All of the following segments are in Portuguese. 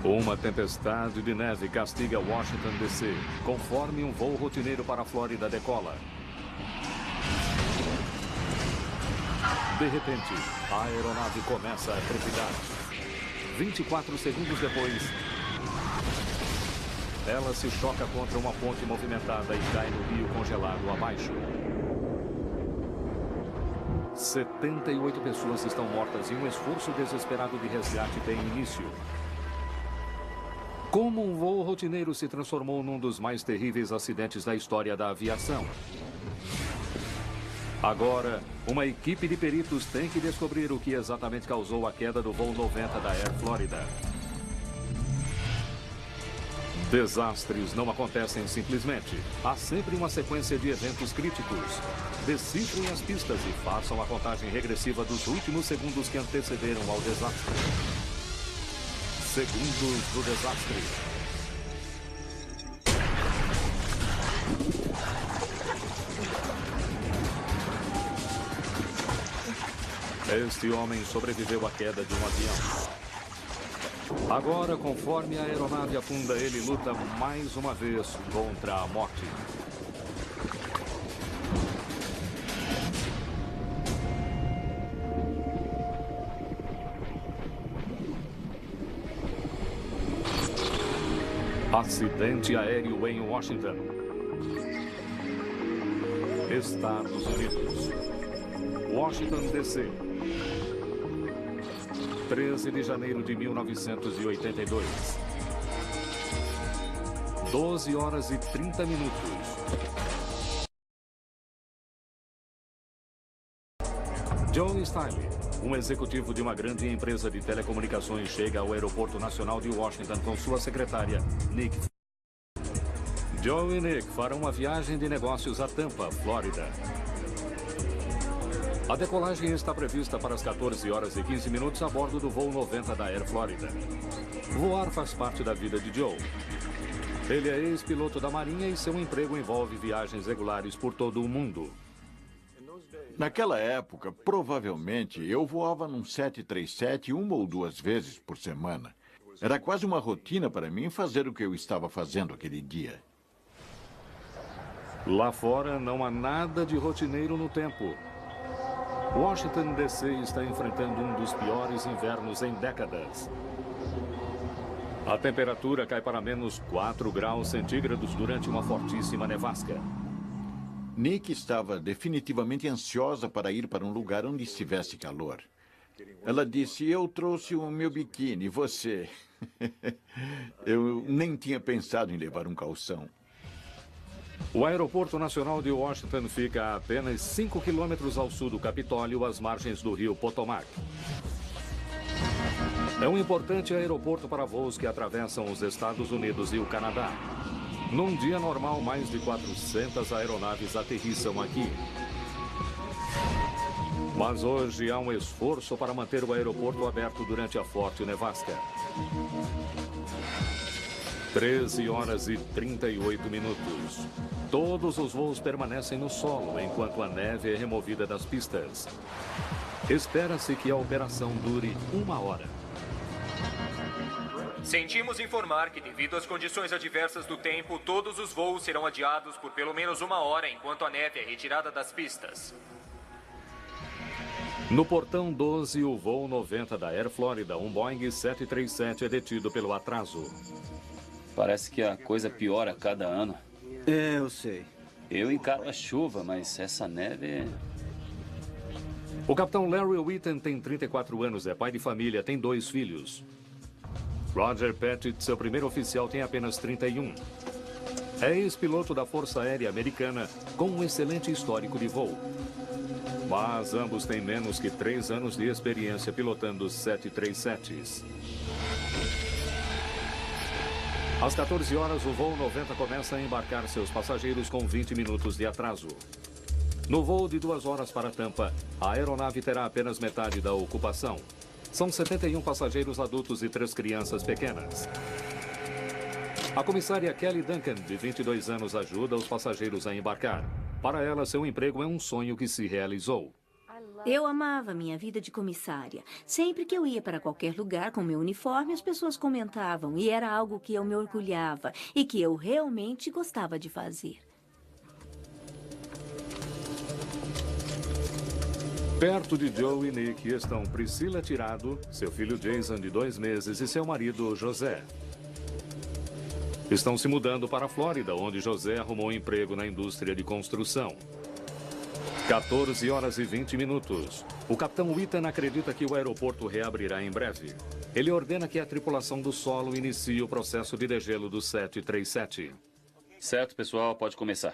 Uma tempestade de neve castiga Washington, D.C., conforme um voo rotineiro para a Flórida decola. De repente, a aeronave começa a trepidar. 24 segundos depois, ela se choca contra uma ponte movimentada e cai no rio congelado abaixo. 78 pessoas estão mortas e um esforço desesperado de resgate tem início. Como um voo rotineiro se transformou num dos mais terríveis acidentes da história da aviação? Agora, uma equipe de peritos tem que descobrir o que exatamente causou a queda do voo 90 da Air Florida. Desastres não acontecem simplesmente. Há sempre uma sequência de eventos críticos. Decifrem as pistas e façam a contagem regressiva dos últimos segundos que antecederam ao desastre. Segundos do desastre. Este homem sobreviveu à queda de um avião. Agora, conforme a aeronave afunda, ele luta mais uma vez contra a morte. Acidente aéreo em Washington, Estados Unidos. Washington, D.C. 13 de janeiro de 1982. 12 horas e 30 minutos. Joe Stiley, um executivo de uma grande empresa de telecomunicações, chega ao Aeroporto Nacional de Washington com sua secretária, Nick. Joe e Nick farão uma viagem de negócios a Tampa, Flórida. A decolagem está prevista para as 14 horas e 15 minutos a bordo do voo 90 da Air Florida. Voar faz parte da vida de Joe. Ele é ex-piloto da Marinha e seu emprego envolve viagens regulares por todo o mundo. Naquela época, provavelmente, eu voava num 737 uma ou duas vezes por semana. Era quase uma rotina para mim fazer o que eu estava fazendo aquele dia. Lá fora não há nada de rotineiro no tempo. Washington, D.C. está enfrentando um dos piores invernos em décadas. A temperatura cai para menos 4 graus centígrados durante uma fortíssima nevasca. Nick estava definitivamente ansiosa para ir para um lugar onde estivesse calor. Ela disse, eu trouxe o meu biquíni, você... Eu nem tinha pensado em levar um calção. O Aeroporto Nacional de Washington fica a apenas 5 quilômetros ao sul do Capitólio, às margens do rio Potomac. É um importante aeroporto para voos que atravessam os Estados Unidos e o Canadá. Num dia normal, mais de 400 aeronaves aterrissam aqui. Mas hoje há um esforço para manter o aeroporto aberto durante a forte nevasca. 13 horas e 38 minutos. Todos os voos permanecem no solo enquanto a neve é removida das pistas. Espera-se que a operação dure 1 hora. Sentimos informar que, devido às condições adversas do tempo, todos os voos serão adiados por pelo menos 1 hora enquanto a neve é retirada das pistas. No portão 12, o voo 90 da Air Florida, um Boeing 737, é detido pelo atraso. Parece que a coisa piora a cada ano. É, eu sei. Eu encaro a chuva, mas essa neve... O capitão Larry Whitten tem 34 anos, é pai de família, tem 2 filhos. Roger Pettit, seu primeiro oficial, tem apenas 31. É ex-piloto da Força Aérea Americana, com um excelente histórico de voo. Mas ambos têm menos que 3 anos de experiência pilotando 737s. Às 14 horas, o voo 90 começa a embarcar seus passageiros com 20 minutos de atraso. No voo de 2 horas para Tampa, a aeronave terá apenas metade da ocupação. São 71 passageiros adultos e 3 crianças pequenas. A comissária Kelly Duncan, de 22 anos, ajuda os passageiros a embarcar. Para ela, seu emprego é um sonho que se realizou. Eu amava minha vida de comissária. Sempre que eu ia para qualquer lugar com meu uniforme, as pessoas comentavam, e era algo que eu me orgulhava e que eu realmente gostava de fazer. Perto de Joe e Nick estão Priscila Tirado, seu filho Jason de 2 meses e seu marido José. Estão se mudando para a Flórida, onde José arrumou um emprego na indústria de construção. 14 horas e 20 minutos. O capitão Ethan acredita que o aeroporto reabrirá em breve. Ele ordena que a tripulação do solo inicie o processo de degelo do 737. Certo, pessoal, pode começar.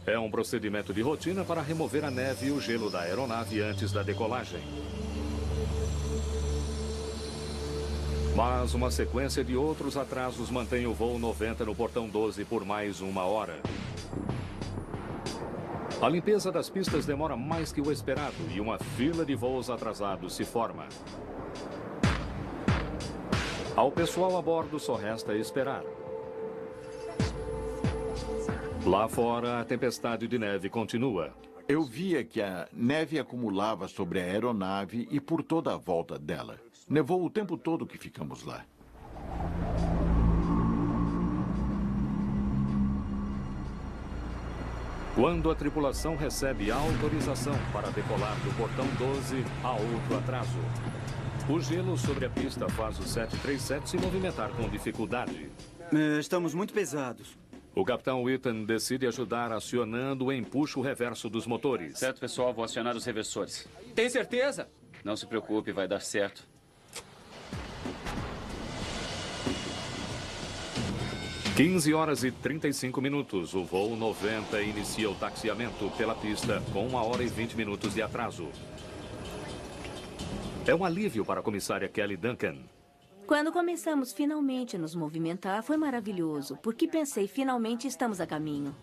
É um procedimento de rotina para remover a neve e o gelo da aeronave antes da decolagem. Mas uma sequência de outros atrasos mantém o voo 90 no portão 12 por mais 1 hora. A limpeza das pistas demora mais que o esperado e uma fila de voos atrasados se forma. Ao pessoal a bordo só resta esperar. Lá fora, a tempestade de neve continua. Eu via que a neve acumulava sobre a aeronave e por toda a volta dela. Nevou o tempo todo que ficamos lá. Quando a tripulação recebe a autorização para decolar do portão 12, há outro atraso. O gelo sobre a pista faz o 737 se movimentar com dificuldade. Estamos muito pesados. O capitão Ethan decide ajudar acionando o empuxo reverso dos motores. Certo, pessoal, vou acionar os reversores. Tem certeza? Não se preocupe, vai dar certo. (15 horas e 35 minutos). O voo 90 inicia o taxiamento pela pista com 1 hora e 20 minutos de atraso. É um alívio para a comissária Kelly Duncan. Quando começamos finalmente a nos movimentar, foi maravilhoso, porque pensei, finalmente estamos a caminho.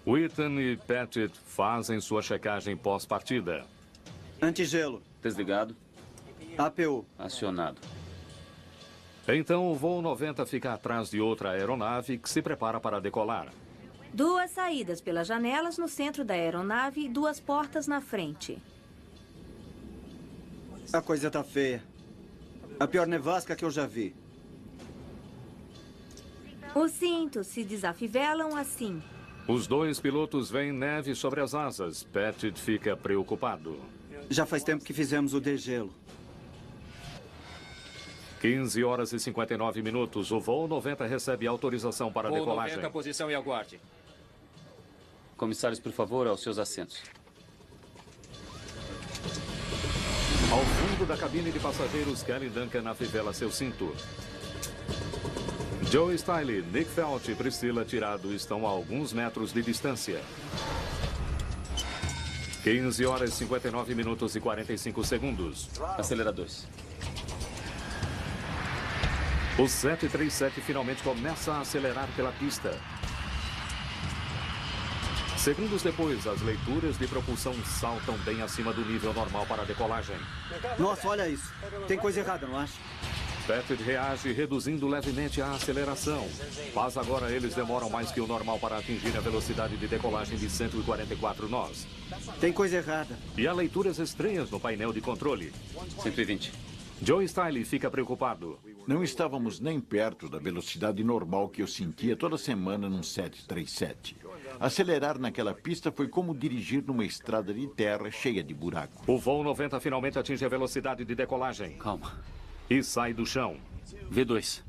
Ethan e Patrick fazem sua checagem pós-partida. Antigelo. Desligado. APU. Acionado. Então o voo 90 fica atrás de outra aeronave que se prepara para decolar. 2 saídas pelas janelas no centro da aeronave e 2 portas na frente. A coisa tá feia. A pior nevasca que eu já vi. Os cintos se desafivelam assim. Os 2 pilotos veem neve sobre as asas. Patrick fica preocupado. Já faz tempo que fizemos o degelo. 15 horas e 59 minutos. O voo 90 recebe autorização para a Voo decolagem. 90, posição e aguarde. Comissários, por favor, aos seus assentos. Ao fundo da cabine de passageiros, Kelly Duncan afivela seu cinto. Joe Stiley, Nick Felt e Priscila Tirado estão a alguns metros de distância. 15 horas, 59 minutos e 45 segundos. Aceleradores. O 737 finalmente começa a acelerar pela pista. Segundos depois, as leituras de propulsão saltam bem acima do nível normal para a decolagem. Nossa, olha isso. Tem coisa errada, não acha? Patrick reage reduzindo levemente a aceleração. Mas agora eles demoram mais que o normal para atingir a velocidade de decolagem de 144 nós. Tem coisa errada. E há leituras estranhas no painel de controle. 120. Joe Stiley fica preocupado. Não estávamos nem perto da velocidade normal que eu sentia toda semana num 737. Acelerar naquela pista foi como dirigir numa estrada de terra cheia de buraco. O voo 90 finalmente atinge a velocidade de decolagem. Calma. E sai do chão. V2.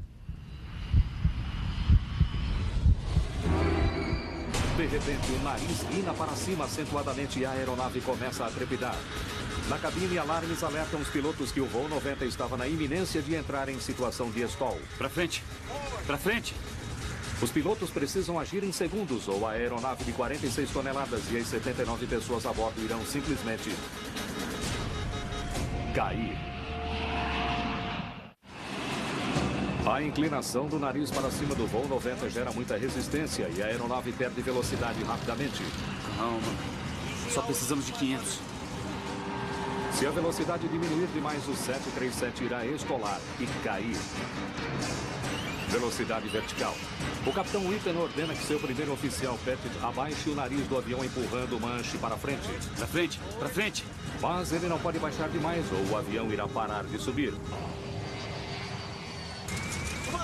De repente, o nariz guina para cima acentuadamente e a aeronave começa a trepidar. Na cabine, alarmes alertam os pilotos que o voo 90 estava na iminência de entrar em situação de stall. Pra frente. Pra frente. Os pilotos precisam agir em segundos ou a aeronave de 46 toneladas e as 79 pessoas a bordo irão simplesmente cair. A inclinação do nariz para cima do voo 90 gera muita resistência e a aeronave perde velocidade rapidamente. Calma. Só precisamos de 500. Se a velocidade diminuir demais, o 737 irá escolar e cair. Velocidade vertical. O capitão Wheaton ordena que seu primeiro oficial, Pettit, abaixe o nariz do avião empurrando o manche para frente. Pra frente, pra frente. Mas ele não pode baixar demais ou o avião irá parar de subir.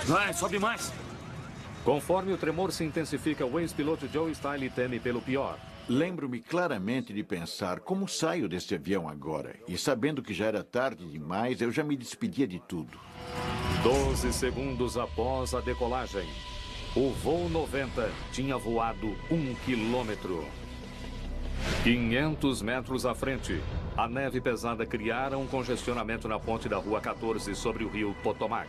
Vai, sobe mais. Conforme o tremor se intensifica, o ex-piloto Joe Stiley teme pelo pior. Lembro-me claramente de pensar como saio deste avião agora. E sabendo que já era tarde demais, eu já me despedia de tudo. 12 segundos após a decolagem, o voo 90 tinha voado 1 quilômetro. 500 metros à frente, a neve pesada criara um congestionamento na ponte da Rua 14 sobre o rio Potomac.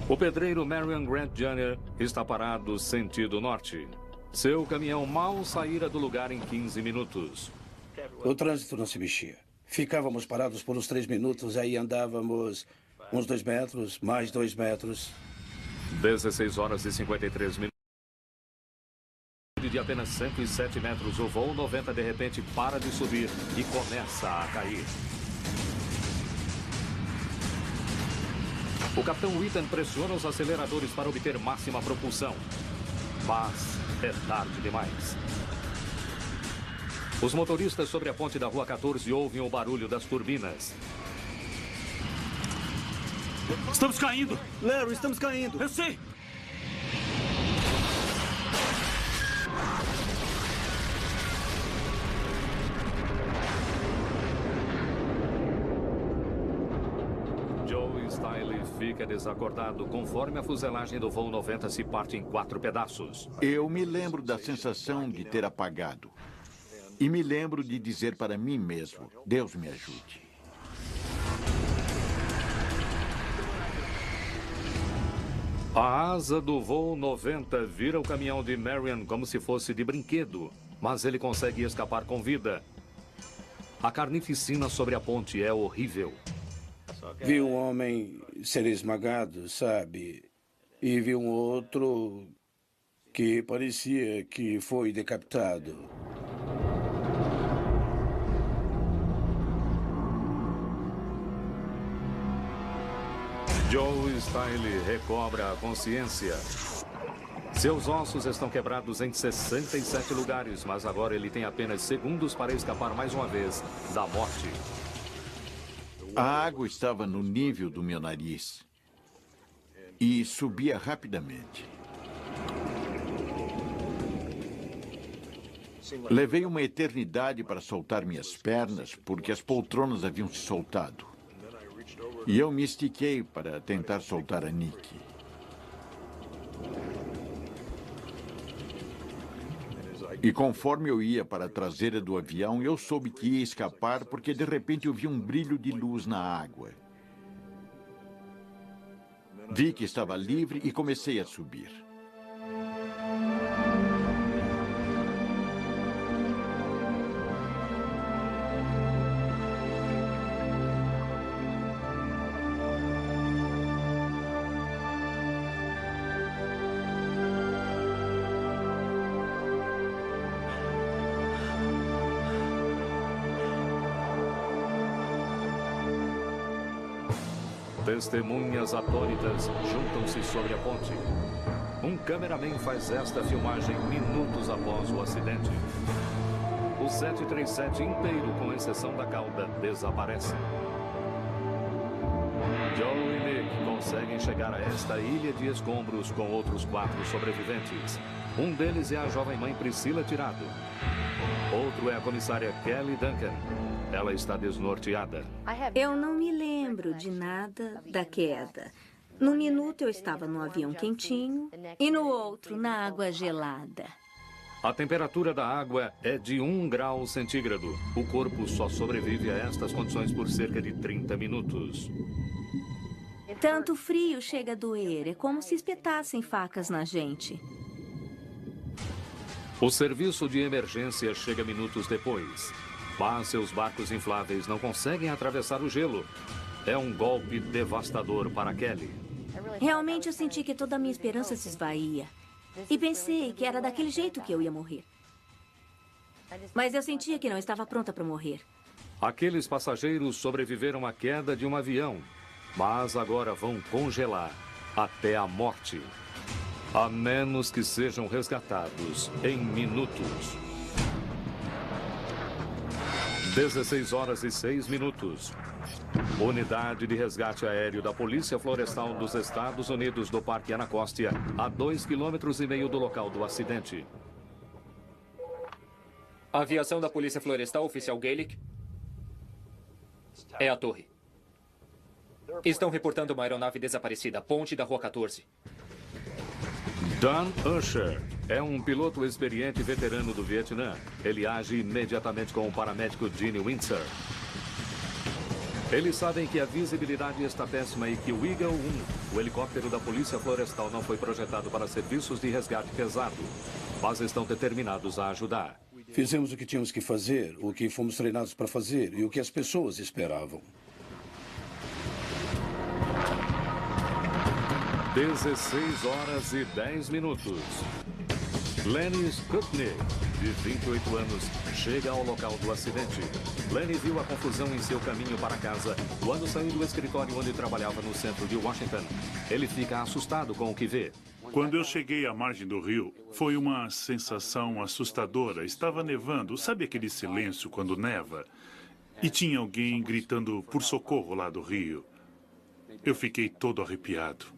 O pedreiro Marion Grant Jr. está parado sentido norte. Seu caminhão mal saíra do lugar em 15 minutos. O trânsito não se mexia. Ficávamos parados por uns 3 minutos, aí andávamos uns 2 metros, mais 2 metros. 16 horas e 53 minutos. De apenas 107 metros, o voo 90 de repente para de subir e começa a cair. O capitão Wheaton pressiona os aceleradores para obter máxima propulsão. Mas é tarde demais. Os motoristas sobre a ponte da Rua 14 ouvem o barulho das turbinas. Estamos caindo. Larry, estamos caindo. Eu sei. Joe Stiley fica desacordado conforme a fuselagem do voo 90 se parte em 4 pedaços. Eu me lembro da sensação de ter apagado. E me lembro de dizer para mim mesmo, Deus me ajude. A asa do voo 90 vira o caminhão de Marion como se fosse de brinquedo, mas ele consegue escapar com vida. A carnificina sobre a ponte é horrível. Vi um homem ser esmagado, sabe? E vi um outro que parecia que foi decapitado. Joe Stiley recobra a consciência. Seus ossos estão quebrados em 67 lugares, mas agora ele tem apenas segundos para escapar mais uma vez da morte. A água estava no nível do meu nariz e subia rapidamente. Levei uma eternidade para soltar minhas pernas, porque as poltronas haviam se soltado. E eu me estiquei para tentar soltar a Nick. E conforme eu ia para a traseira do avião, eu soube que ia escapar porque de repente eu vi um brilho de luz na água. Vi que estava livre e comecei a subir. Testemunhas atônitas juntam-se sobre a ponte. Um cameraman faz esta filmagem minutos após o acidente. O 737 inteiro, com exceção da cauda, desaparece. Joe e Nick conseguem chegar a esta ilha de escombros com outros 4 sobreviventes. Um deles é a jovem mãe Priscila Tirado. Outro é a comissária Kelly Duncan. Ela está desnorteada. Eu não me lembro de nada da queda. Num minuto eu estava no avião quentinho e no outro na água gelada. A temperatura da água é de 1 grau centígrado. O corpo só sobrevive a estas condições por cerca de 30 minutos. Tanto frio chega a doer. É como se espetassem facas na gente. O serviço de emergência chega minutos depois. Mas seus barcos infláveis não conseguem atravessar o gelo. É um golpe devastador para Kelly. Realmente eu senti que toda a minha esperança se esvaía. E pensei que era daquele jeito que eu ia morrer. Mas eu sentia que não estava pronta para morrer. Aqueles passageiros sobreviveram à queda de um avião. mas agora vão congelar até a morte. A menos que sejam resgatados em minutos. 16 horas e 6 minutos. Unidade de resgate aéreo da Polícia Florestal dos Estados Unidos do Parque Anacostia, a 2,5 km do local do acidente. Aviação da Polícia Florestal, oficial Gaelic. É a torre. Estão reportando uma aeronave desaparecida, ponte da Rua 14. Don Usher é um piloto experiente veterano do Vietnã. Ele age imediatamente com o paramédico Gene Windsor. Eles sabem que a visibilidade está péssima e que o Eagle 1, o helicóptero da Polícia Florestal, não foi projetado para serviços de resgate pesado, mas estão determinados a ajudar. Fizemos o que tínhamos que fazer, o que fomos treinados para fazer e o que as pessoas esperavam. 16 horas e 10 minutos. Lenny Skutnik, de 28 anos, chega ao local do acidente. Lenny viu a confusão em seu caminho para casa quando saiu do escritório onde trabalhava no centro de Washington. Ele fica assustado com o que vê. Quando eu cheguei à margem do rio, foi uma sensação assustadora. Estava nevando. Sabe aquele silêncio quando neva? E tinha alguém gritando por socorro lá do rio. Eu fiquei todo arrepiado.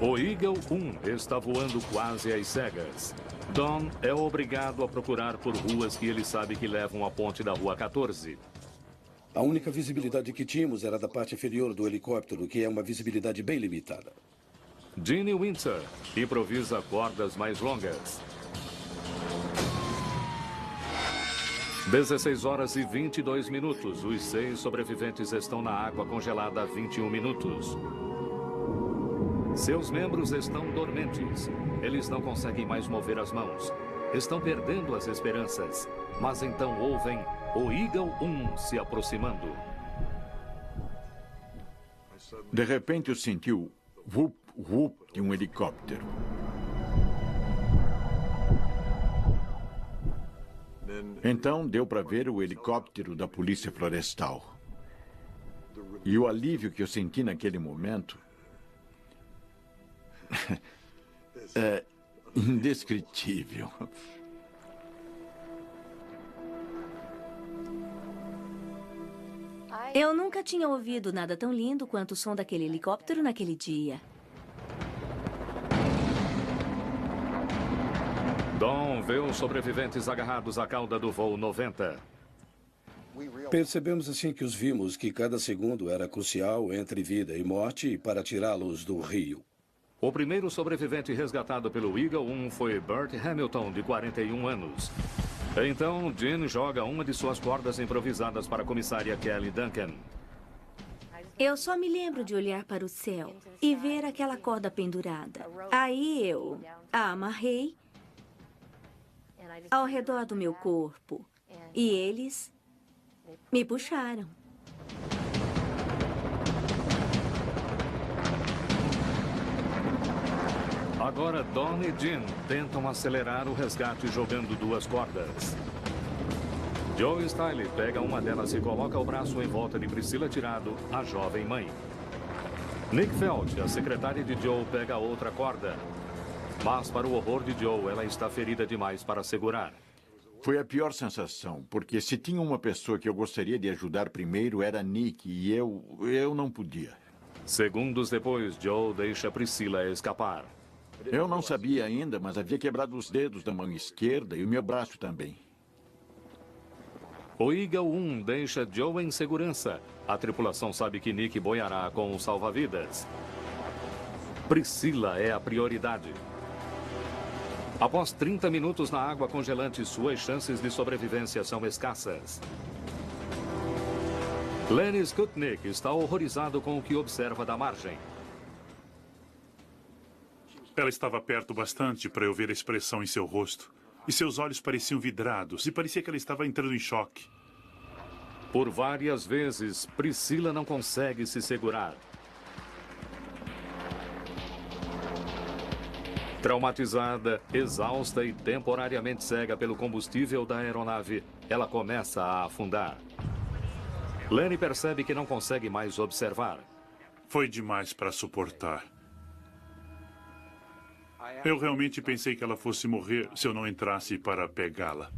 O Eagle 1 está voando quase às cegas. Don é obrigado a procurar por ruas que ele sabe que levam à ponte da Rua 14. A única visibilidade que tínhamos era da parte inferior do helicóptero, que é uma visibilidade bem limitada. Gene Windsor improvisa cordas mais longas. 16 horas e 22 minutos. Os 6 sobreviventes estão na água congelada há 21 minutos. Seus membros estão dormentes. Eles não conseguem mais mover as mãos. Estão perdendo as esperanças. Mas então ouvem o Eagle 1 se aproximando. De repente eu senti o whoop, whoop de um helicóptero. Então deu para ver o helicóptero da Polícia Florestal. E o alívio que eu senti naquele momento é indescritível. Eu nunca tinha ouvido nada tão lindo quanto o som daquele helicóptero naquele dia. Don vê os sobreviventes agarrados à cauda do voo 90. Percebemos assim que os vimos que cada segundo era crucial entre vida e morte para tirá-los do rio. O primeiro sobrevivente resgatado pelo Eagle 1 foi Bert Hamilton, de 41 anos. Então, Gene joga uma de suas cordas improvisadas para a comissária Kelly Duncan. Eu só me lembro de olhar para o céu e ver aquela corda pendurada. Aí eu a amarrei ao redor do meu corpo e eles me puxaram. Agora, Don e Gene tentam acelerar o resgate jogando duas cordas. Joe Stiley pega uma delas e coloca o braço em volta de Priscila Tirado, a jovem mãe. Nick Felt, a secretária de Joe, pega outra corda. Mas, para o horror de Joe, ela está ferida demais para segurar. Foi a pior sensação, porque se tinha uma pessoa que eu gostaria de ajudar primeiro era Nick e eu não podia. Segundos depois, Joe deixa Priscila escapar. Eu não sabia ainda, mas havia quebrado os dedos da mão esquerda e o meu braço também. O Eagle 1 deixa Joe em segurança. A tripulação sabe que Nick boiará com o salva-vidas. Priscila é a prioridade. Após 30 minutos na água congelante, suas chances de sobrevivência são escassas. Lenny Skutnik está horrorizado com o que observa da margem. Ela estava perto bastante para eu ver a expressão em seu rosto. E seus olhos pareciam vidrados e parecia que ela estava entrando em choque. Por várias vezes, Priscila não consegue se segurar. Traumatizada, exausta e temporariamente cega pelo combustível da aeronave, ela começa a afundar. Lenny percebe que não consegue mais observar. Foi demais para suportar. Eu realmente pensei que ela fosse morrer se eu não entrasse para pegá-la.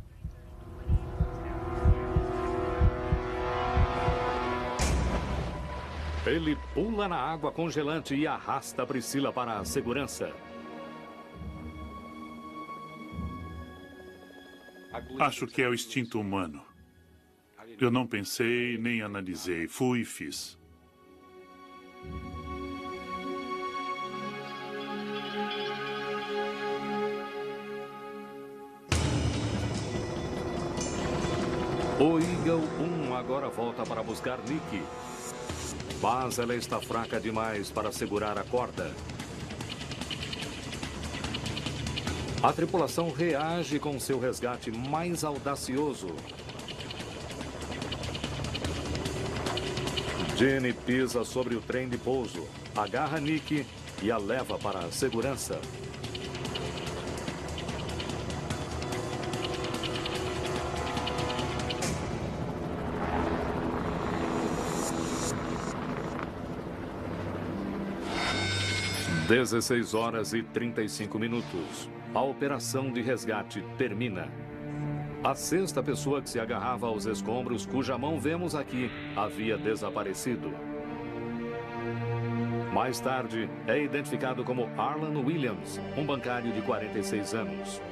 Ele pula na água congelante e arrasta Priscila para a segurança. Acho que é o instinto humano. Eu não pensei nem analisei. Fui e fiz. O Eagle 1 agora volta para buscar Nick. Mas ela está fraca demais para segurar a corda. A tripulação reage com seu resgate mais audacioso. Jenny pisa sobre o trem de pouso, agarra Nick e a leva para a segurança. (16h35). A operação de resgate termina. A sexta pessoa que se agarrava aos escombros, cuja mão vemos aqui, havia desaparecido. Mais tarde, é identificado como Arlan Williams, um bancário de 46 anos.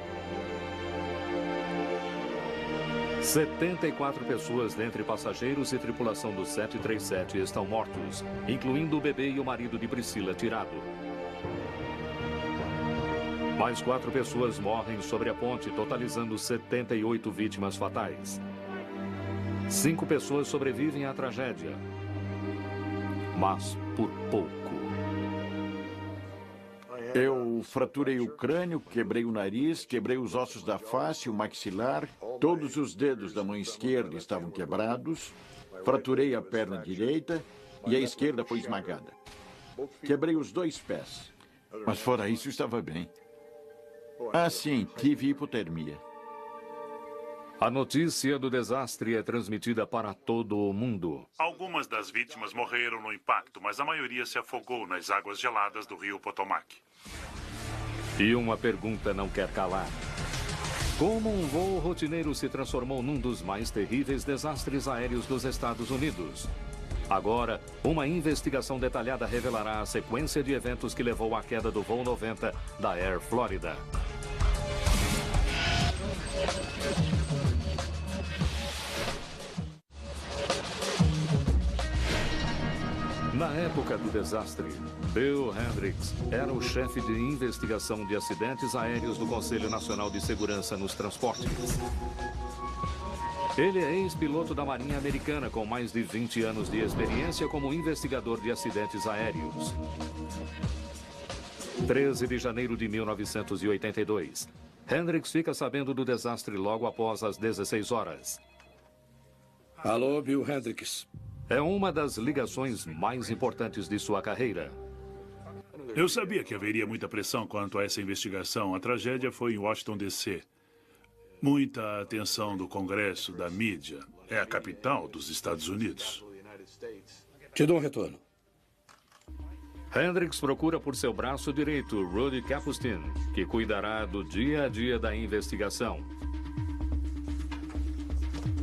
74 pessoas, dentre passageiros e tripulação do 737, estão mortos, incluindo o bebê e o marido de Priscila tirado. Mais 4 pessoas morrem sobre a ponte, totalizando 78 vítimas fatais. 5 pessoas sobrevivem à tragédia, mas por pouco. Eu fraturei o crânio, quebrei o nariz, quebrei os ossos da face, o maxilar, todos os dedos da mão esquerda estavam quebrados, fraturei a perna direita e a esquerda foi esmagada. Quebrei os 2 pés, mas fora isso estava bem. Ah, sim, tive hipotermia. A notícia do desastre é transmitida para todo o mundo. Algumas das vítimas morreram no impacto, mas a maioria se afogou nas águas geladas do rio Potomac. E uma pergunta não quer calar. Como um voo rotineiro se transformou num dos mais terríveis desastres aéreos dos Estados Unidos? Agora, uma investigação detalhada revelará a sequência de eventos que levou à queda do voo 90 da Air Florida. Na época do desastre, Bill Hendricks era o chefe de investigação de acidentes aéreos do Conselho Nacional de Segurança nos Transportes. Ele é ex-piloto da Marinha Americana com mais de 20 anos de experiência como investigador de acidentes aéreos. 13 de janeiro de 1982. Hendricks fica sabendo do desastre logo após as 16 horas. Alô, Bill Hendricks. É uma das ligações mais importantes de sua carreira. Eu sabia que haveria muita pressão quanto a essa investigação. A tragédia foi em Washington, D.C. Muita atenção do Congresso, da mídia. É a capital dos Estados Unidos. Te dou um retorno. Hendricks procura por seu braço direito, Rudy Kapustin, que cuidará do dia a dia da investigação.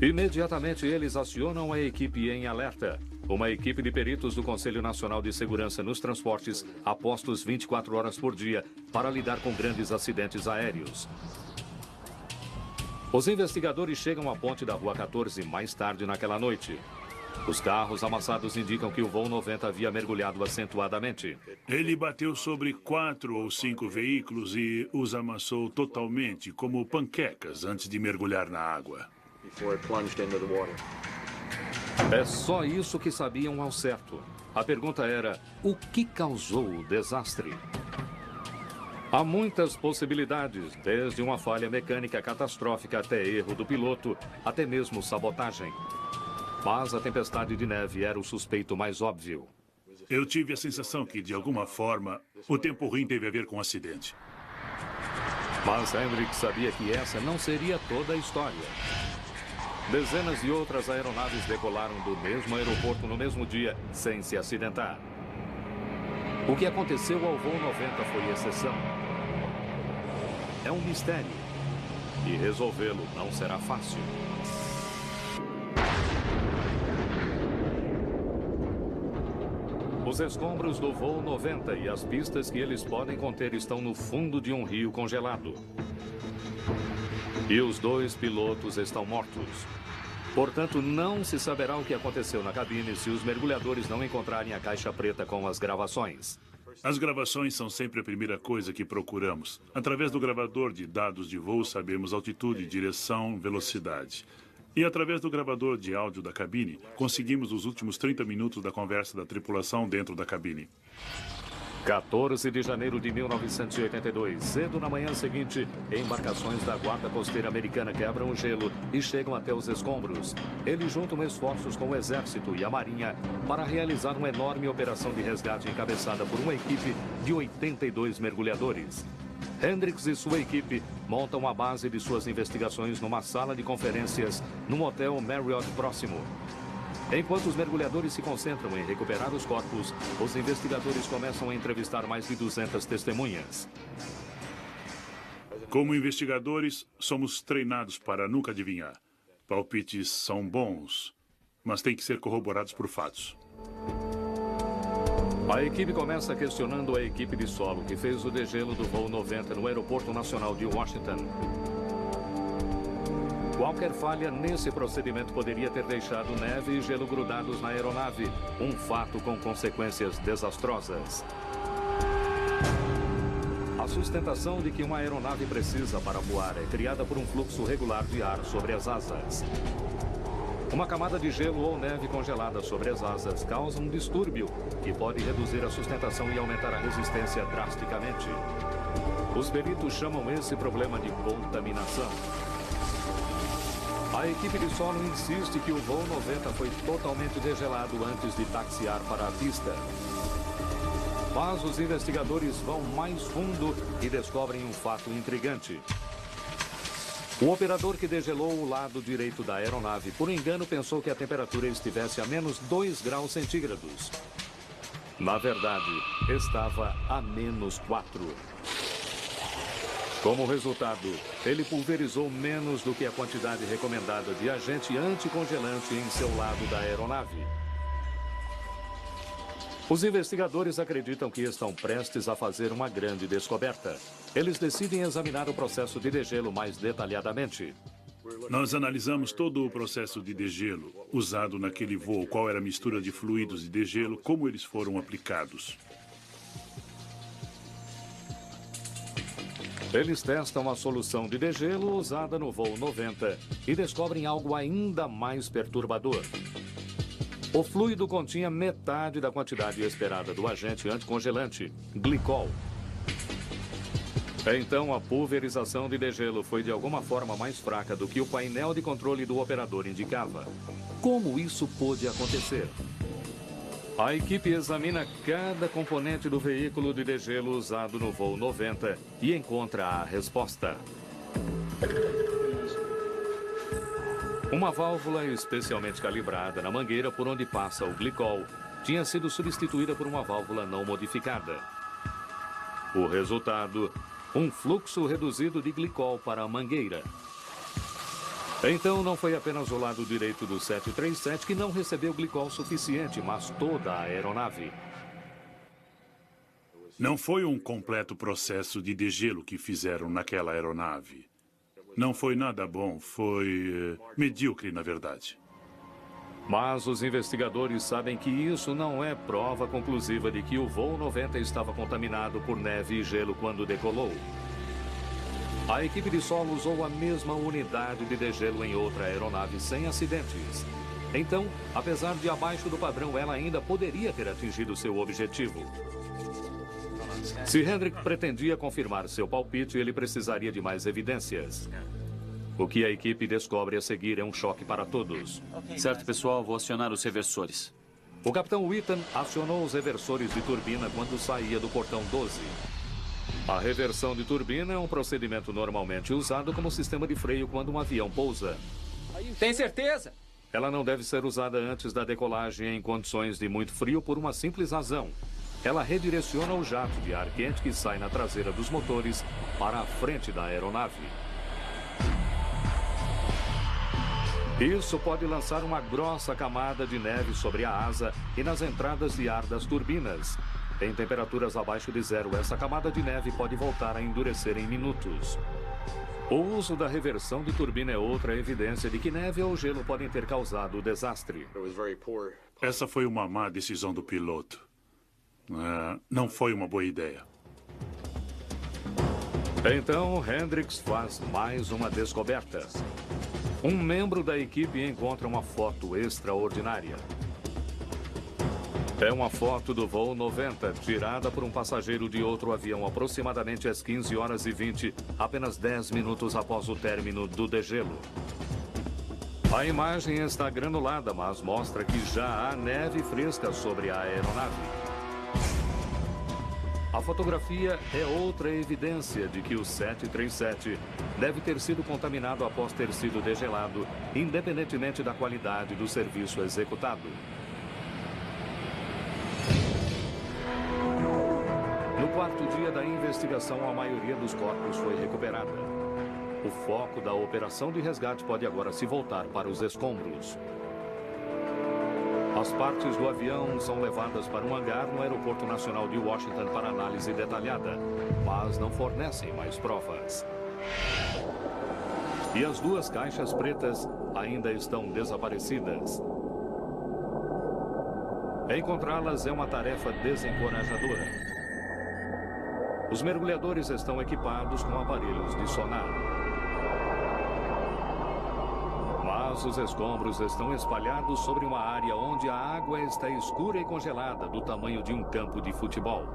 Imediatamente eles acionam a equipe em alerta. Uma equipe de peritos do Conselho Nacional de Segurança nos Transportes, apostos 24 horas por dia, para lidar com grandes acidentes aéreos. Os investigadores chegam à ponte da Rua 14 mais tarde naquela noite. Os carros amassados indicam que o voo 90 havia mergulhado acentuadamente. Ele bateu sobre 4 ou 5 veículos e os amassou totalmente, como panquecas, antes de mergulhar na água. É só isso que sabiam ao certo. A pergunta era, o que causou o desastre? Há muitas possibilidades, desde uma falha mecânica catastrófica até erro do piloto, até mesmo sabotagem. Mas a tempestade de neve era o suspeito mais óbvio. Eu tive a sensação que, de alguma forma, o tempo ruim teve a ver com o acidente. Mas Hendricks sabia que essa não seria toda a história. Dezenas de outras aeronaves decolaram do mesmo aeroporto no mesmo dia, sem se acidentar. O que aconteceu ao voo 90 foi exceção. É um mistério. E resolvê-lo não será fácil. Os escombros do voo 90 e as pistas que eles podem conter estão no fundo de um rio congelado. E os 2 pilotos estão mortos. Portanto, não se saberá o que aconteceu na cabine se os mergulhadores não encontrarem a caixa preta com as gravações. As gravações são sempre a primeira coisa que procuramos. Através do gravador de dados de voo, sabemos altitude, direção, velocidade. E através do gravador de áudio da cabine, conseguimos os últimos 30 minutos da conversa da tripulação dentro da cabine. 14 de janeiro de 1982, cedo na manhã seguinte, embarcações da Guarda Costeira Americana quebram o gelo e chegam até os escombros. Eles juntam esforços com o Exército e a Marinha para realizar uma enorme operação de resgate encabeçada por uma equipe de 82 mergulhadores. Hendricks e sua equipe montam a base de suas investigações numa sala de conferências num hotel Marriott próximo. Enquanto os mergulhadores se concentram em recuperar os corpos, os investigadores começam a entrevistar mais de 200 testemunhas. Como investigadores, somos treinados para nunca adivinhar. Palpites são bons, mas têm que ser corroborados por fatos. A equipe começa questionando a equipe de solo que fez o degelo do voo 90 no Aeroporto Nacional de Washington. Qualquer falha nesse procedimento poderia ter deixado neve e gelo grudados na aeronave, um fato com consequências desastrosas. A sustentação de que uma aeronave precisa para voar é criada por um fluxo regular de ar sobre as asas. Uma camada de gelo ou neve congelada sobre as asas causa um distúrbio que pode reduzir a sustentação e aumentar a resistência drasticamente. Os peritos chamam esse problema de contaminação. A equipe de solo insiste que o voo 90 foi totalmente degelado antes de taxiar para a pista. Mas os investigadores vão mais fundo e descobrem um fato intrigante. O operador que degelou o lado direito da aeronave, por engano, pensou que a temperatura estivesse a menos 2 graus centígrados. Na verdade, estava a menos 4. Como resultado, ele pulverizou menos do que a quantidade recomendada de agente anticongelante em seu lado da aeronave. Os investigadores acreditam que estão prestes a fazer uma grande descoberta. Eles decidem examinar o processo de degelo mais detalhadamente. Nós analisamos todo o processo de degelo usado naquele voo, qual era a mistura de fluidos de degelo, como eles foram aplicados. Eles testam a solução de degelo usada no voo 90 e descobrem algo ainda mais perturbador. O fluido continha metade da quantidade esperada do agente anticongelante, glicol. Então, a pulverização de degelo foi de alguma forma mais fraca do que o painel de controle do operador indicava. Como isso pôde acontecer? A equipe examina cada componente do veículo de degelo usado no voo 90 e encontra a resposta. Uma válvula especialmente calibrada na mangueira por onde passa o glicol tinha sido substituída por uma válvula não modificada. O resultado, um fluxo reduzido de glicol para a mangueira. Então, não foi apenas o lado direito do 737 que não recebeu glicol suficiente, mas toda a aeronave. Não foi um completo processo de degelo que fizeram naquela aeronave. Não foi nada bom, foi medíocre, na verdade. Mas os investigadores sabem que isso não é prova conclusiva de que o voo 90 estava contaminado por neve e gelo quando decolou. A equipe de solo usou a mesma unidade de degelo em outra aeronave sem acidentes. Então, apesar de abaixo do padrão, ela ainda poderia ter atingido seu objetivo. Se Hendrick pretendia confirmar seu palpite, ele precisaria de mais evidências. O que a equipe descobre a seguir é um choque para todos. Certo, pessoal, vou acionar os reversores. O capitão Whitten acionou os reversores de turbina quando saía do portão 12. A reversão de turbina é um procedimento normalmente usado como sistema de freio quando um avião pousa. Tem certeza? Ela não deve ser usada antes da decolagem em condições de muito frio por uma simples razão. Ela redireciona o jato de ar quente que sai na traseira dos motores para a frente da aeronave. Isso pode lançar uma grossa camada de neve sobre a asa e nas entradas de ar das turbinas. Em temperaturas abaixo de zero, essa camada de neve pode voltar a endurecer em minutos. O uso da reversão de turbina é outra evidência de que neve ou gelo podem ter causado o desastre. Essa foi uma má decisão do piloto. Não foi uma boa ideia. Então, Hendricks faz mais uma descoberta. Um membro da equipe encontra uma foto extraordinária. É uma foto do voo 90, tirada por um passageiro de outro avião aproximadamente às 15h20, apenas 10 minutos após o término do degelo. A imagem está granulada, mas mostra que já há neve fresca sobre a aeronave. A fotografia é outra evidência de que o 737 deve ter sido contaminado após ter sido degelado, independentemente da qualidade do serviço executado. No quarto dia da investigação, a maioria dos corpos foi recuperada. O foco da operação de resgate pode agora se voltar para os escombros. As partes do avião são levadas para um hangar no Aeroporto Nacional de Washington para análise detalhada, mas não fornecem mais provas. E as duas caixas pretas ainda estão desaparecidas. Encontrá-las é uma tarefa desencorajadora. Os mergulhadores estão equipados com aparelhos de sonar. Mas os escombros estão espalhados sobre uma área onde a água está escura e congelada, do tamanho de um campo de futebol.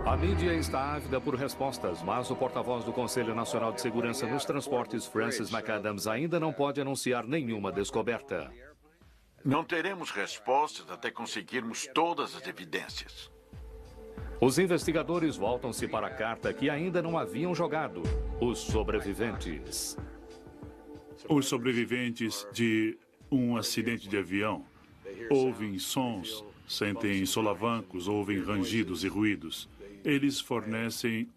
A mídia está ávida por respostas, mas o porta-voz do Conselho Nacional de Segurança nos Transportes, Francis McAdams, ainda não pode anunciar nenhuma descoberta. Não teremos respostas até conseguirmos todas as evidências. Os investigadores voltam-se para a carta que ainda não haviam jogado: os sobreviventes. Os sobreviventes de um acidente de avião ouvem sons, sentem solavancos, ouvem rangidos e ruídos. Eles fornecem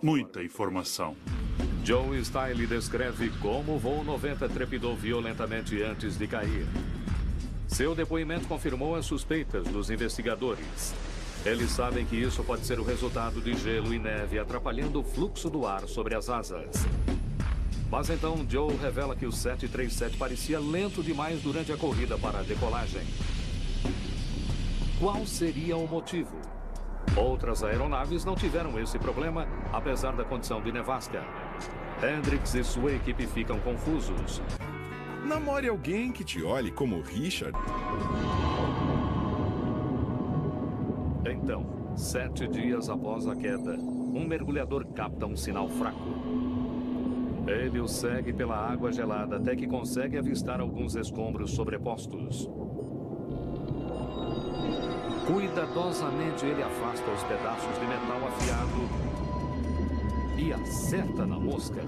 muita informação. Joe Style descreve como o voo 90 trepidou violentamente antes de cair. Seu depoimento confirmou as suspeitas dos investigadores. Eles sabem que isso pode ser o resultado de gelo e neve atrapalhando o fluxo do ar sobre as asas. Mas então Joe revela que o 737 parecia lento demais durante a corrida para a decolagem. Qual seria o motivo? Outras aeronaves não tiveram esse problema, apesar da condição de nevasca. Hendricks e sua equipe ficam confusos. Namore alguém que te olhe como Richard. Então, 7 dias após a queda, um mergulhador capta um sinal fraco. Ele o segue pela água gelada até que consegue avistar alguns escombros sobrepostos. Cuidadosamente, ele afasta os pedaços de metal afiado e acerta na mosca.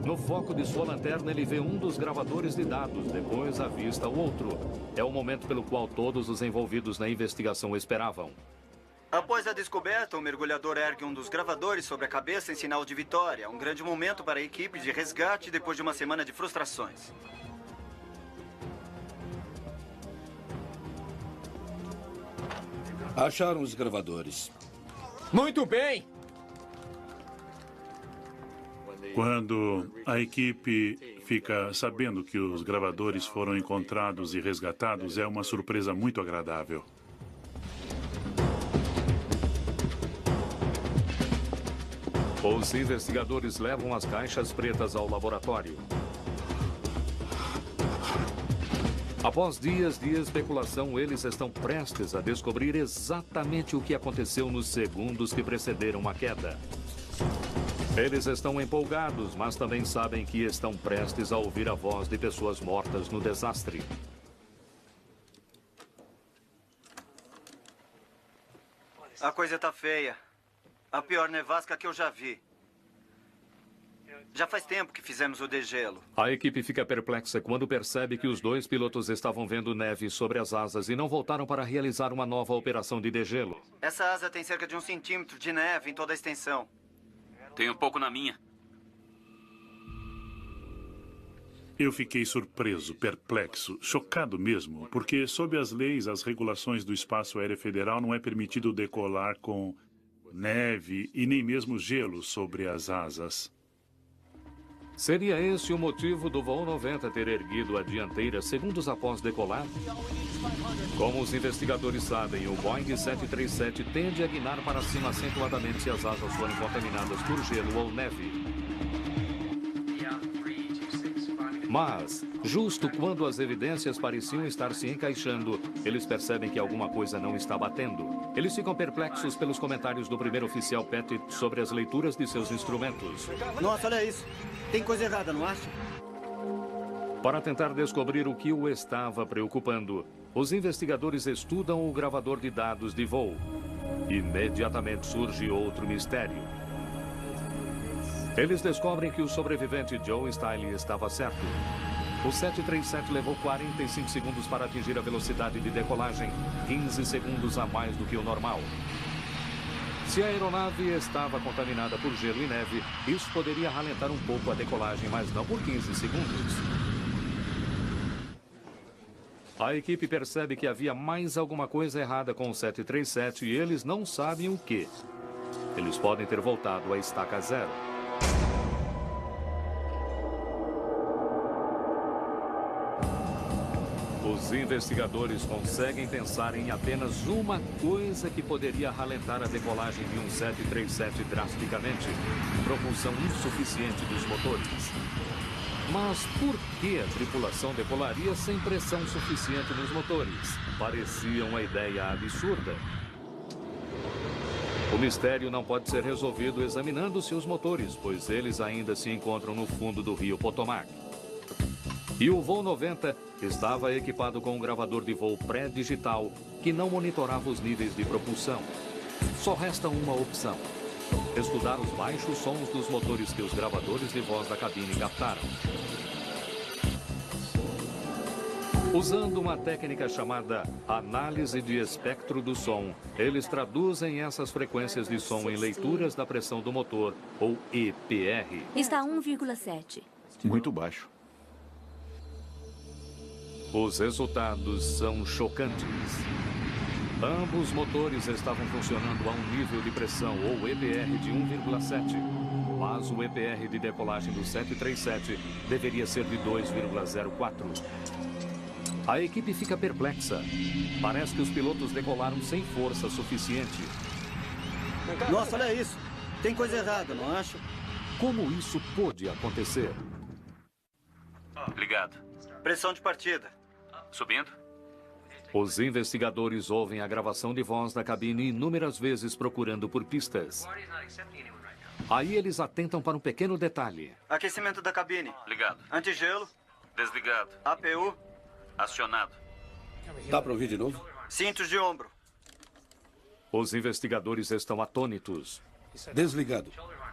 No foco de sua lanterna, ele vê um dos gravadores de dados, depois avista o outro. É o momento pelo qual todos os envolvidos na investigação esperavam. Após a descoberta, o mergulhador ergue um dos gravadores sobre a cabeça em sinal de vitória. Um grande momento para a equipe de resgate depois de uma semana de frustrações. Acharam os gravadores. Muito bem! Quando a equipe fica sabendo que os gravadores foram encontrados e resgatados, é uma surpresa muito agradável. Os investigadores levam as caixas pretas ao laboratório. Após dias de especulação, eles estão prestes a descobrir exatamente o que aconteceu nos segundos que precederam a queda. Eles estão empolgados, mas também sabem que estão prestes a ouvir a voz de pessoas mortas no desastre. A coisa tá feia. A pior nevasca que eu já vi. Já faz tempo que fizemos o degelo. A equipe fica perplexa quando percebe que os dois pilotos estavam vendo neve sobre as asas e não voltaram para realizar uma nova operação de degelo. Essa asa tem cerca de 1 centímetro de neve em toda a extensão. Tem um pouco na minha. Eu fiquei surpreso, perplexo, chocado mesmo, porque, sob as leis, as regulações do Espaço Aéreo Federal, não é permitido decolar com neve e nem mesmo gelo sobre as asas. Seria esse o motivo do voo 90 ter erguido a dianteira segundos após decolar? Como os investigadores sabem, o Boeing 737 tende a guinar para cima acentuadamente se as asas forem contaminadas por gelo ou neve. Mas, justo quando as evidências pareciam estar se encaixando, eles percebem que alguma coisa não está batendo. Eles ficam perplexos pelos comentários do primeiro oficial Pettit sobre as leituras de seus instrumentos. Nossa, olha isso. Tem coisa errada, não acha? Para tentar descobrir o que o estava preocupando, os investigadores estudam o gravador de dados de voo. Imediatamente surge outro mistério. Eles descobrem que o sobrevivente Joe Stiley estava certo. O 737 levou 45 segundos para atingir a velocidade de decolagem, 15 segundos a mais do que o normal. Se a aeronave estava contaminada por gelo e neve, isso poderia ralentar um pouco a decolagem, mas não por 15 segundos. A equipe percebe que havia mais alguma coisa errada com o 737 e eles não sabem o que. Eles podem ter voltado à estaca zero. Os investigadores conseguem pensar em apenas uma coisa que poderia ralentar a decolagem de um 737 drasticamente: propulsão insuficiente dos motores. Mas por que a tripulação decolaria sem pressão suficiente nos motores? Parecia uma ideia absurda. O mistério não pode ser resolvido examinando-se os motores, pois eles ainda se encontram no fundo do rio Potomac. E o voo 90 estava equipado com um gravador de voo pré-digital que não monitorava os níveis de propulsão. Só resta uma opção: estudar os baixos sons dos motores que os gravadores de voz da cabine captaram. Usando uma técnica chamada análise de espectro do som, eles traduzem essas frequências de som em leituras da pressão do motor, ou EPR. Está 1,7. Muito baixo. Os resultados são chocantes. Ambos motores estavam funcionando a um nível de pressão, ou EPR, de 1,7. Mas o EPR de decolagem do 737 deveria ser de 2,04. A equipe fica perplexa. Parece que os pilotos decolaram sem força suficiente. Nossa, olha isso. Tem coisa errada, não acha? Como isso pôde acontecer? Ligado. Pressão de partida. Subindo. Os investigadores ouvem a gravação de voz da cabine inúmeras vezes procurando por pistas. Aí eles atentam para um pequeno detalhe. Aquecimento da cabine. Ligado. Antigelo. Desligado. APU. Acionado. Dá para ouvir de novo? Cintos de ombro. Os investigadores estão atônitos. Desligado.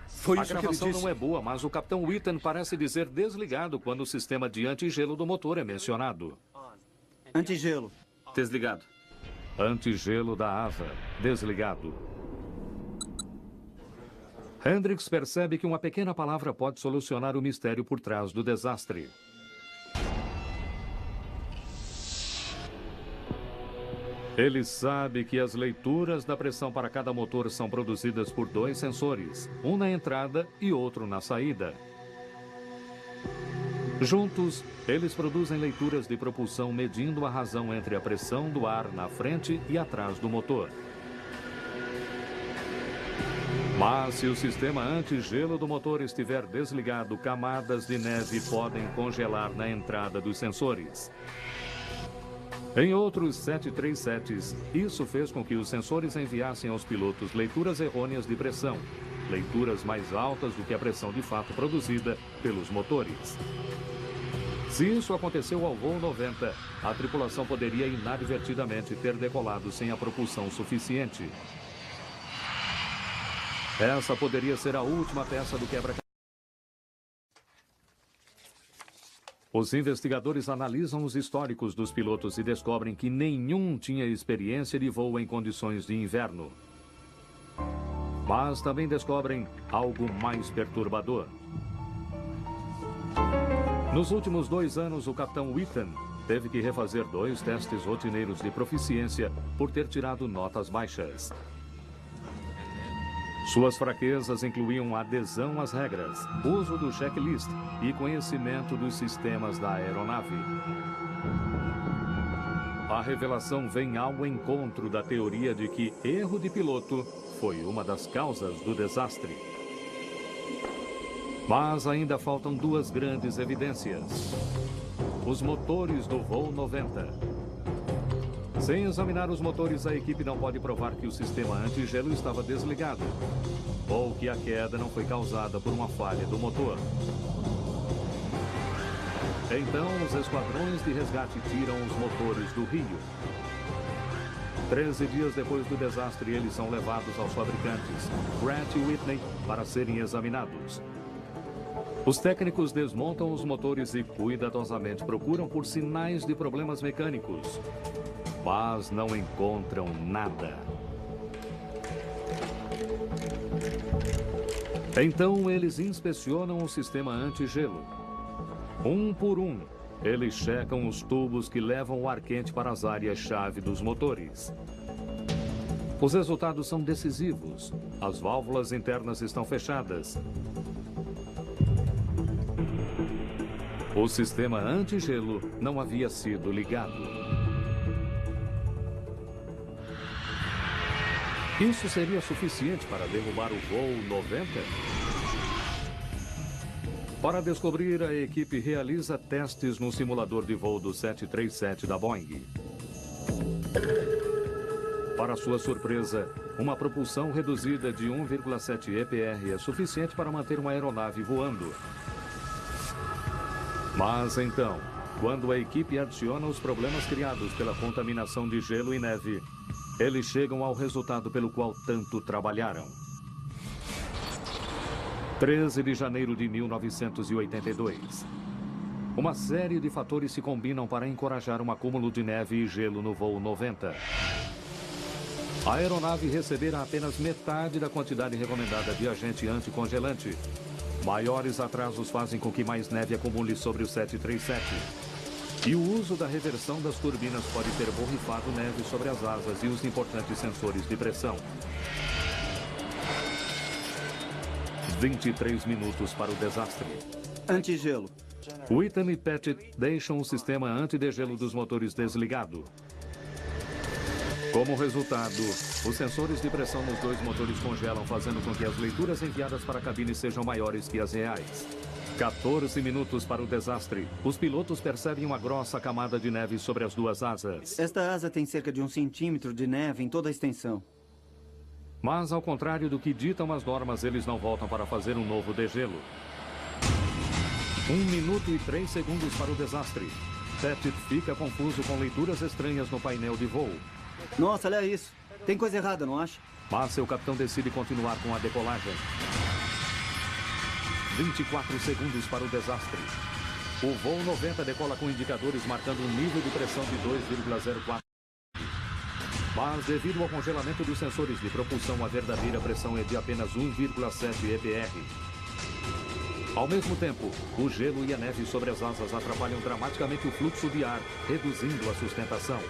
Foi A isso que ele gravação disse. não é boa, mas o Capitão Witten parece dizer desligado quando o sistema de antigelo do motor é mencionado. Antigelo. Desligado. Antigelo da asa, desligado. Hendricks percebe que uma pequena palavra pode solucionar o mistério por trás do desastre. Ele sabe que as leituras da pressão para cada motor são produzidas por 2 sensores, um na entrada e outro na saída. Juntos, eles produzem leituras de propulsão medindo a razão entre a pressão do ar na frente e atrás do motor. Mas se o sistema antigelo do motor estiver desligado, camadas de neve podem congelar na entrada dos sensores. Em outros 737s, isso fez com que os sensores enviassem aos pilotos leituras errôneas de pressão, leituras mais altas do que a pressão de fato produzida pelos motores. Se isso aconteceu ao voo 90, a tripulação poderia inadvertidamente ter decolado sem a propulsão suficiente. Essa poderia ser a última peça do quebra-cabeça. Os investigadores analisam os históricos dos pilotos e descobrem que nenhum tinha experiência de voo em condições de inverno. Mas também descobrem algo mais perturbador. Nos últimos 2 anos, o capitão Wheaton teve que refazer 2 testes rotineiros de proficiência por ter tirado notas baixas. Suas fraquezas incluíam adesão às regras, uso do checklist e conhecimento dos sistemas da aeronave. A revelação vem ao encontro da teoria de que erro de piloto foi uma das causas do desastre. Mas ainda faltam 2 grandes evidências. Os motores do voo 90. Sem examinar os motores, a equipe não pode provar que o sistema antigelo estava desligado ou que a queda não foi causada por uma falha do motor. Então, os esquadrões de resgate tiram os motores do rio. 13 dias depois do desastre, eles são levados aos fabricantes, Pratt e Whitney, para serem examinados. Os técnicos desmontam os motores e cuidadosamente procuram por sinais de problemas mecânicos, mas não encontram nada. Então, eles inspecionam o sistema antigelo. Um por um, eles checam os tubos que levam o ar quente para as áreas-chave dos motores. Os resultados são decisivos. As válvulas internas estão fechadas. O sistema antigelo não havia sido ligado. Isso seria suficiente para derrubar o voo 90? Para descobrir, a equipe realiza testes no simulador de voo do 737 da Boeing. Para sua surpresa, uma propulsão reduzida de 1,7 EPR é suficiente para manter uma aeronave voando. Mas então, quando a equipe adiciona os problemas criados pela contaminação de gelo e neve, eles chegam ao resultado pelo qual tanto trabalharam. 13 de janeiro de 1982. Uma série de fatores se combinam para encorajar um acúmulo de neve e gelo no voo 90. A aeronave receberá apenas metade da quantidade recomendada de agente anticongelante. Maiores atrasos fazem com que mais neve acumule sobre o 737. E o uso da reversão das turbinas pode ter borrifado neve sobre as asas e os importantes sensores de pressão. 23 minutos para o desastre. Antigelo. Wheaton e Pettit deixam o sistema antidegelo dos motores desligado. Como resultado, os sensores de pressão nos 2 motores congelam, fazendo com que as leituras enviadas para a cabine sejam maiores que as reais. 14 minutos para o desastre. Os pilotos percebem uma grossa camada de neve sobre as 2 asas. Esta asa tem cerca de 1 centímetro de neve em toda a extensão. Mas, ao contrário do que ditam as normas, eles não voltam para fazer um novo degelo. 1 minuto e 3 segundos para o desastre. Pettit fica confuso com leituras estranhas no painel de voo. Nossa, olha isso. Tem coisa errada, não acha? Mas seu capitão decide continuar com a decolagem. 24 segundos para o desastre. O voo 90 decola com indicadores marcando um nível de pressão de 2,04. Mas, devido ao congelamento dos sensores de propulsão, a verdadeira pressão é de apenas 1,7 EPR. Ao mesmo tempo, o gelo e a neve sobre as asas atrapalham dramaticamente o fluxo de ar, reduzindo a sustentação.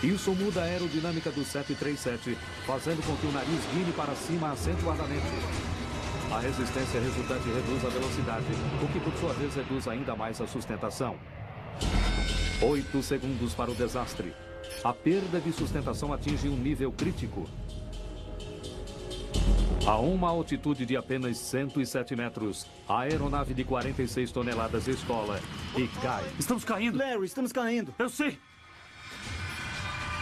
Isso muda a aerodinâmica do 737, fazendo com que o nariz guine para cima acentuadamente. A resistência resultante reduz a velocidade, o que por sua vez reduz ainda mais a sustentação. 8 segundos para o desastre. A perda de sustentação atinge um nível crítico. A uma altitude de apenas 107 metros, a aeronave de 46 toneladas escola e cai. Estamos caindo. Larry, estamos caindo. Eu sei.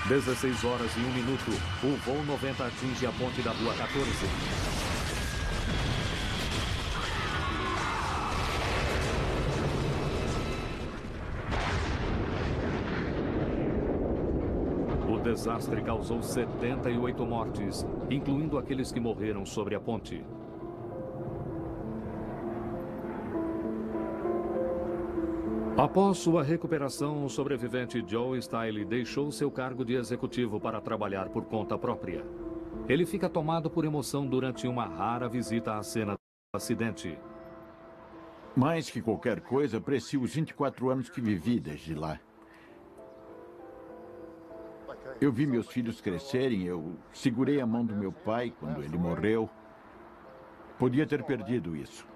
16 horas e 1 minuto, o voo 90 atinge a ponte da Rua 14. O desastre causou 78 mortes, incluindo aqueles que morreram sobre a ponte. Após sua recuperação, o sobrevivente Joe Stile deixou seu cargo de executivo para trabalhar por conta própria. Ele fica tomado por emoção durante uma rara visita à cena do acidente. Mais que qualquer coisa, aprecio os 24 anos que vivi desde lá. Eu vi meus filhos crescerem, eu segurei a mão do meu pai quando ele morreu. Podia ter perdido isso.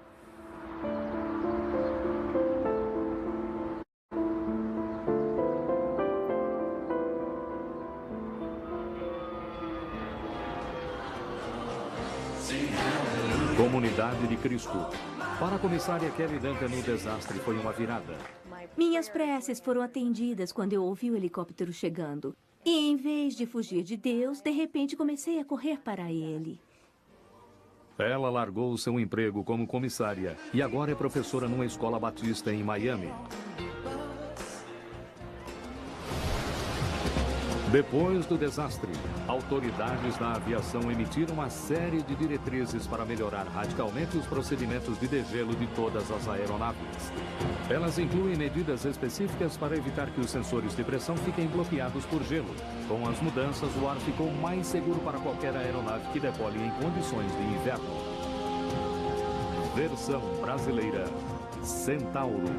Comunidade de Cristo. Para a comissária Kelly Duncan, o desastre foi uma virada. Minhas preces foram atendidas quando eu ouvi o helicóptero chegando. E em vez de fugir de Deus, de repente comecei a correr para ele. Ela largou seu emprego como comissária e agora é professora numa escola batista em Miami. Depois do desastre, autoridades da aviação emitiram uma série de diretrizes para melhorar radicalmente os procedimentos de degelo de todas as aeronaves. Elas incluem medidas específicas para evitar que os sensores de pressão fiquem bloqueados por gelo. Com as mudanças, o ar ficou mais seguro para qualquer aeronave que decole em condições de inverno. Versão brasileira: Centauro.